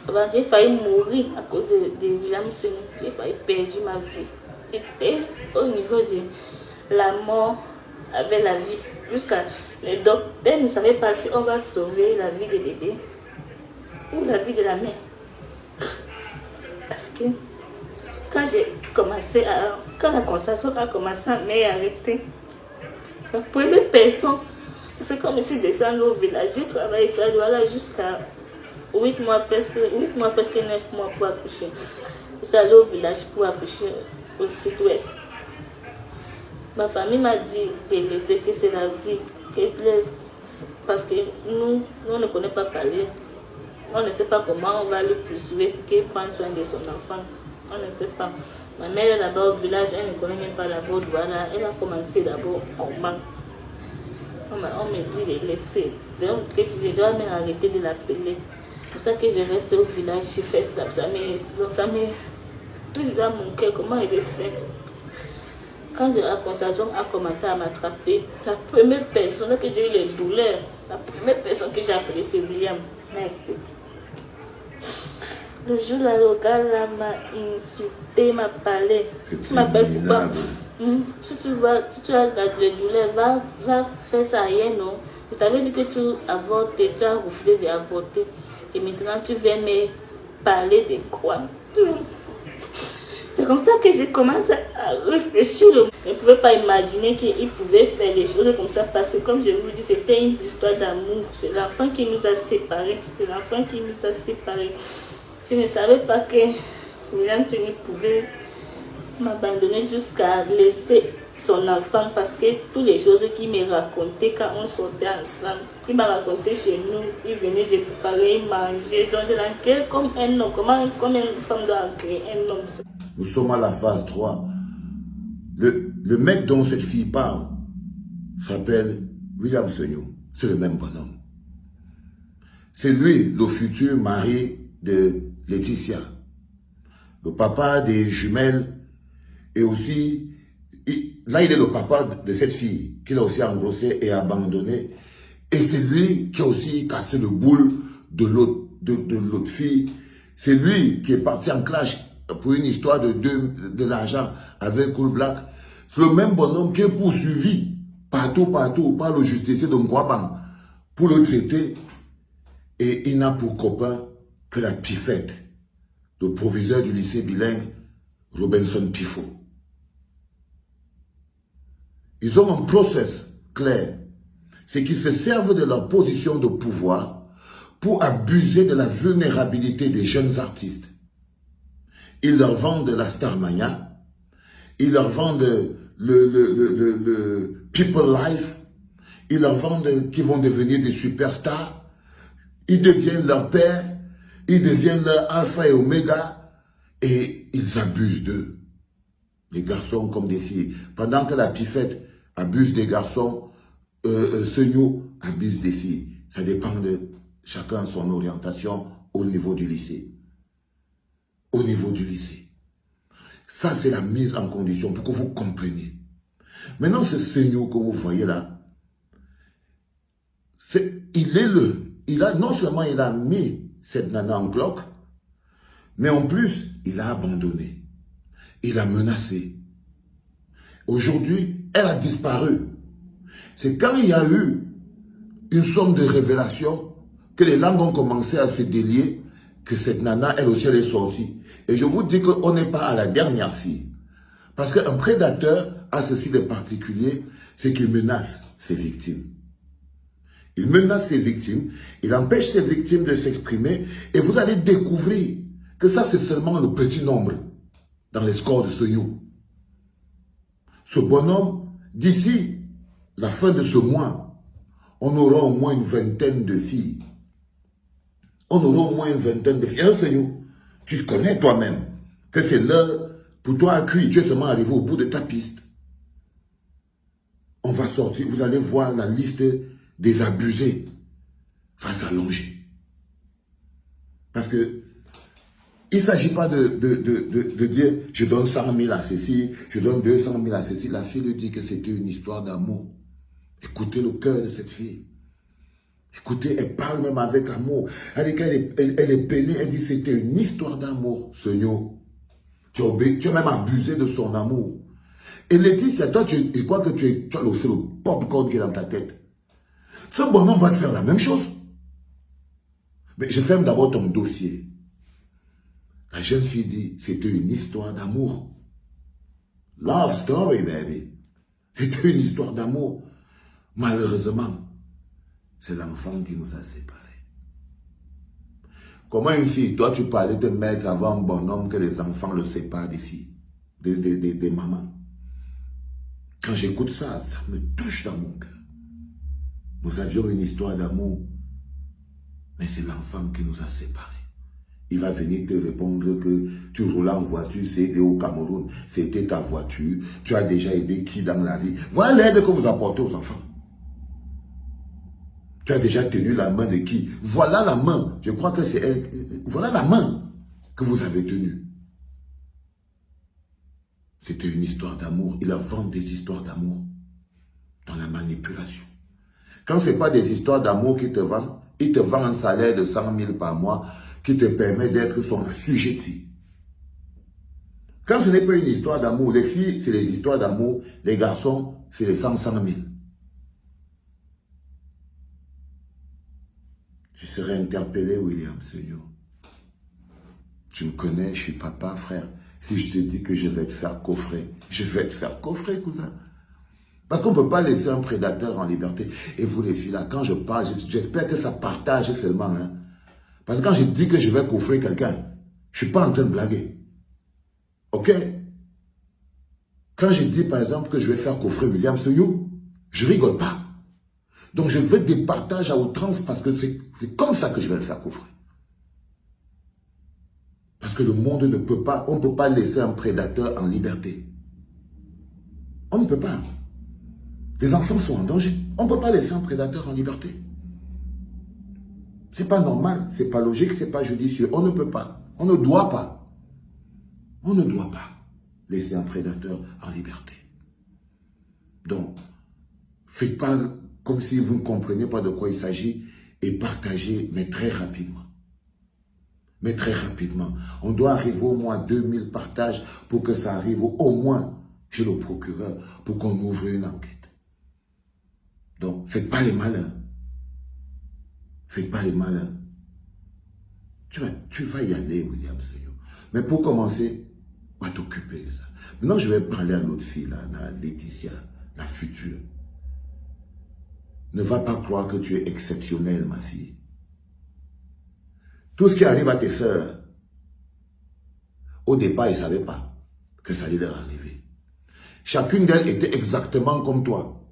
Ben, j'ai failli mourir à cause de William Senu. J'ai failli perdre ma vie. J'étais au niveau de la mort avec la vie. Jusqu'à le docteur ne savait pas si on va sauver la vie des bébés ou la vie de la mère. Parce que quand j'ai commencé à... Quand la consultation a commencé à m'arrêter, la première personne, c'est comme je suis descendue au village, j'ai travaillé ça voilà, jusqu'à 8 mois, presque 9 mois pour accoucher. Je suis allée au village pour accoucher au sud-ouest. Ma famille m'a dit de laisser que c'est la vie, qu'elle laisse, parce que nous, on ne connaît pas parler. On ne sait pas comment on va le poursuivre pour qu'il prenne soin de son enfant. On ne sait pas. Ma mère est là-bas au village, elle ne connaît même pas la Douala. Elle a commencé d'abord comment. On me dit de laisser. Donc, je dois même arrêter de l'appeler. C'est pour ça que je reste au village, je fais ça. Ça me touche dans mon cœur. Comment il est fait? Quand la constatation a commencé à m'attraper, la première personne que j'ai eu les douleurs, la première personne que j'ai appelée, c'est William. Le jour-là, le gars m'a insulté, m'a parlé. Tu m'appelles pourquoi? Si tu as les douleurs, va faire ça hier, non? Je t'avais dit que tu avortes, tu as refusé d'avorter. Et maintenant, tu viens me parler de quoi? C'est comme ça que j'ai commencé à réfléchir. Je ne pouvais pas imaginer qu'il pouvait faire des choses comme ça parce que, comme je vous dis, c'était une histoire d'amour. C'est l'enfant qui nous a séparés. C'est l'enfant qui nous a séparés. Je ne savais pas que William Senu pouvait m'abandonner jusqu'à laisser son enfant parce que toutes les choses qu'il me racontait quand on sortait ensemble, il m'a raconté chez nous, il venait, j'ai préparé, il mangeait. Donc je l'enquête comme un homme. Comment une femme doit enquêter un homme? Nous sommes à la phase 3. Le mec dont cette fille parle s'appelle William Senu. C'est le même bonhomme. C'est lui, le futur mari de Laetitia. Le papa des jumelles. Et aussi, là il est le papa de cette fille qu'il a aussi engrossé et abandonné. Et c'est lui qui a aussi cassé le boule de l'autre fille. C'est lui qui est parti en clash pour une histoire de l'argent avec Cool Black. C'est le même bonhomme qui est poursuivi partout par le justicier de Ngouaban pour le traiter. Et il n'a pour copain que la pifette, le proviseur du lycée bilingue, Robinson Pifo. Ils ont un process clair. C'est qu'ils se servent de leur position de pouvoir pour abuser de la vulnérabilité des jeunes artistes. Ils leur vendent la Starmania, ils leur vendent le People Life, ils leur vendent qu'ils vont devenir des superstars, ils deviennent leur père, ils deviennent leur alpha et oméga, et ils abusent d'eux. Les garçons comme des filles. Pendant que la pifette abuse des garçons, Senu abuse des filles. Ça dépend de chacun son orientation au niveau du lycée. Au niveau du lycée. Ça, c'est la mise en condition pour que vous compreniez. Maintenant, ce Senu que vous voyez là, non seulement il a mis cette nana en bloc, mais en plus, il a abandonné. Il a menacé. Aujourd'hui, elle a disparu. C'est quand il y a eu une somme de révélations que les langues ont commencé à se délier, que cette nana, elle aussi, elle est sortie. Et je vous dis qu'on n'est pas à la dernière fille. Parce qu'un prédateur a ceci de particulier, c'est qu'il menace ses victimes. Il menace ses victimes, il empêche ses victimes de s'exprimer, et vous allez découvrir que ça, c'est seulement le petit nombre dans les scores de Senu. Ce bonhomme, d'ici la fin de ce mois, on aura au moins une vingtaine de filles. On aura au moins une vingtaine de filles. Alors, Senu, tu connais toi-même que c'est l'heure pour toi à cuire. Tu es seulement arrivé au bout de ta piste. On va sortir, vous allez voir la liste des abusés va s'allonger. Parce que il ne s'agit pas de dire je donne 100 000 à ceci, je donne 200 000 à ceci. La fille lui dit que c'était une histoire d'amour. Écoutez le cœur de cette fille. Écoutez, elle parle même avec amour. Elle est peinée, elle dit c'était une histoire d'amour, Seigneur. Tu as même abusé de son amour. Et Laetitia, toi, tu crois que tu as aussi le popcorn qui est dans ta tête. Ce bonhomme va te faire la même chose. Mais je ferme d'abord ton dossier. La jeune fille dit, c'était une histoire d'amour. Love story, baby. C'était une histoire d'amour. Malheureusement, c'est l'enfant qui nous a séparés. Comment une fille, toi tu parlais de mettre avant un bonhomme que les enfants le séparent des filles, des mamans. Quand j'écoute ça, ça me touche dans mon cœur. Nous avions une histoire d'amour, mais c'est l'enfant qui nous a séparés. Il va venir te répondre que tu roules en voiture, c'est aidé au Cameroun, c'était ta voiture, tu as déjà aidé qui dans la vie. Voilà l'aide que vous apportez aux enfants. Tu as déjà tenu la main de qui? Voilà la main, je crois que c'est elle, voilà la main que vous avez tenue. C'était une histoire d'amour. Il a vendu des histoires d'amour dans la manipulation. Quand ce n'est pas des histoires d'amour qu'il te vend, il te vend un salaire de 100 000 par mois qui te permet d'être son assujetti. Quand ce n'est pas une histoire d'amour, les filles, c'est les histoires d'amour, les garçons, c'est les 100 000. Je serai interpellé, William, Seigneur. Tu me connais, je suis papa, frère. Si je te dis que je vais te faire coffrer, je vais te faire coffrer, cousin. Parce qu'on ne peut pas laisser un prédateur en liberté. Et vous les filles, là, quand je parle, j'espère que ça partage seulement. Hein. Parce que quand je dis que je vais coffrer quelqu'un, je ne suis pas en train de blaguer. Ok? Quand je dis, par exemple, que je vais faire coffrer William Seyou, je rigole pas. Donc je veux des partages à outrance parce que c'est comme ça que je vais le faire coffrer. Parce que le monde ne peut pas, on ne peut pas laisser un prédateur en liberté. On ne peut pas. Les enfants sont en danger. On ne peut pas laisser un prédateur en liberté. C'est pas normal, c'est pas logique, c'est pas judicieux. On ne peut pas. On ne doit pas. On ne doit pas laisser un prédateur en liberté. Donc, faites pas comme si vous ne compreniez pas de quoi il s'agit et partagez, mais très rapidement. Mais très rapidement. On doit arriver au moins 2000 partages pour que ça arrive au moins chez le procureur pour qu'on ouvre une enquête. Donc, faites pas les malins. Faites pas les malins. Tu vas y aller, William Seyou. Mais pour commencer, on va t'occuper de ça. Maintenant, je vais parler à l'autre fille, là, Laetitia, la future. Ne va pas croire que tu es exceptionnelle, ma fille. Tout ce qui arrive à tes sœurs, au départ, ils ne savaient pas que ça allait leur arriver. Chacune d'elles était exactement comme toi.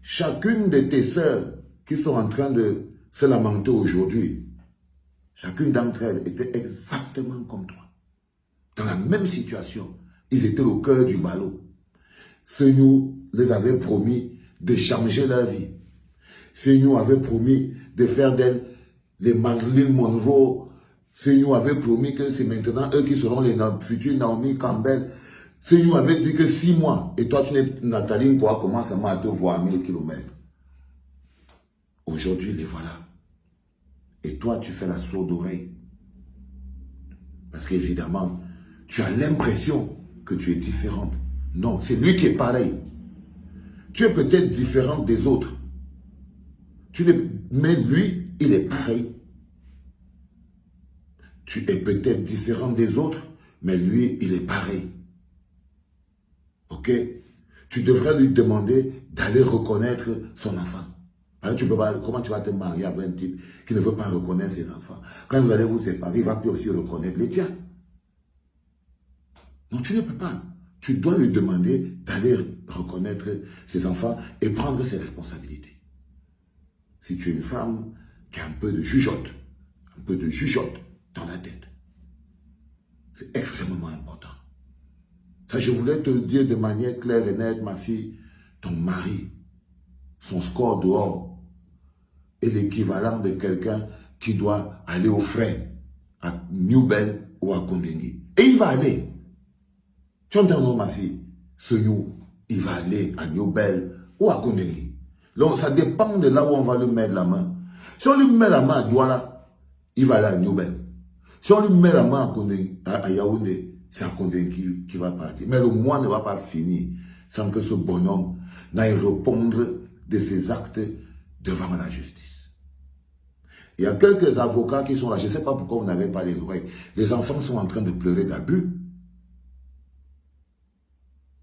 Chacune de tes sœurs qui sont en train de se lamenter aujourd'hui, chacune d'entre elles était exactement comme toi. Dans la même situation, ils étaient au cœur du ballot. Seigneur les avait promis de changer leur vie. Seigneur avait promis de faire d'elles les Marilyn Monroe. Seigneur avait promis que c'est maintenant eux qui seront les futurs Naomi Campbell. Seigneur avait dit que 6 mois. Et toi, tu n'es Nathalie quoi, commence à te voir à 1000 km. Aujourd'hui, les voilà. Et toi, tu fais la sourde oreille. Parce qu'évidemment, tu as l'impression que tu es différente. Non, c'est lui qui est pareil. Tu es peut-être différente des autres. Mais lui, il est pareil. Tu es peut-être différente des autres, mais lui, il est pareil. Ok? Tu devrais lui demander d'aller reconnaître son enfant. Alors, tu peux pas, comment tu vas te marier avec un type qui ne veut pas reconnaître ses enfants? Quand vous allez vous séparer, il va plus aussi reconnaître les tiens. Non, tu ne peux pas. Tu dois lui demander d'aller reconnaître ses enfants et prendre ses responsabilités. Si tu es une femme qui a un peu de jugeote dans la tête, c'est extrêmement important. Ça, je voulais te le dire de manière claire et nette, ma fille, ton mari, son score dehors est l'équivalent de quelqu'un qui doit aller au frais à New Bell ou à Kondengui. Et il va aller. Tu entends, ma fille? Ce nous, il va aller à New Bell ou à Kondengui. Donc, ça dépend de là où on va lui mettre la main. Si on lui met la main à Douala, il va aller à Newbel. Si on lui met la main à Yaoundé, c'est à Condé qui va partir. Mais le mois ne va pas finir sans que ce bonhomme n'aille répondre de ses actes devant la justice. Il y a quelques avocats qui sont là. Je ne sais pas pourquoi vous n'avez pas les oreilles. Les enfants sont en train de pleurer d'abus.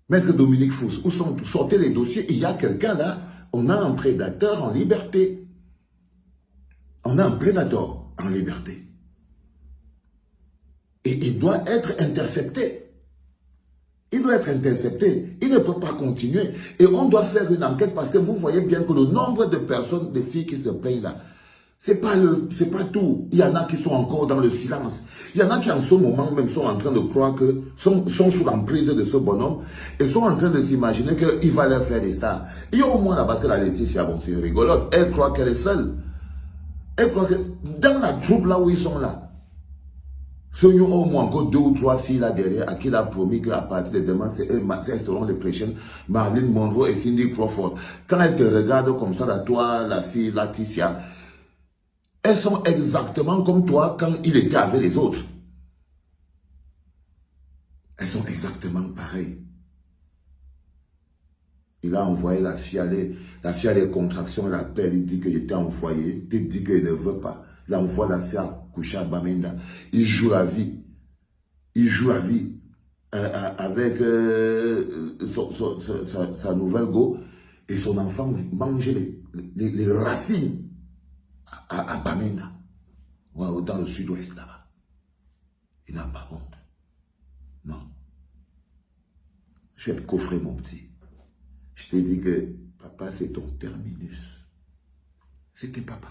Maître Dominique Fous, où sont sortez les dossiers? Il y a quelqu'un là. On a un prédateur en liberté. On a un prédateur en liberté. Et il doit être intercepté. Il doit être intercepté. Il ne peut pas continuer. Et on doit faire une enquête parce que vous voyez bien que le nombre de personnes, de filles qui se plaignent là, c'est pas tout. Il y en a qui sont encore dans le silence. Il y en a qui en ce moment même sont en train de croire que, sont sous l'emprise de ce bonhomme et sont en train de s'imaginer qu'il va leur faire des stars. Il y a au moins là, parce que la Laetitia, bon, c'est rigolote, elle croit qu'elle est seule. Elle croit que dans la troupe là où ils sont là, il y a au moins encore 2 ou 3 filles là derrière à qui il a promis qu'à partir de demain, elles seront les prochaines, Marilyn Monroe et Cindy Crawford. Quand elles te regardent comme ça, là, toi, la fille Laetitia, elles sont exactement comme toi quand il était avec les autres. Elles sont exactement pareilles. Il a envoyé la fille à des contractions, elle appelle, il dit qu'il était envoyé, il dit qu'il ne veut pas. Il envoie la fille à coucher à Bamenda. Il joue la vie. Il joue la vie avec sa nouvelle go et son enfant mange les racines à Bamenda, dans le sud-ouest là-bas. Il n'a pas honte. Non. Je vais te coffrer mon petit. Je t'ai dit que papa c'est ton terminus. C'était papa.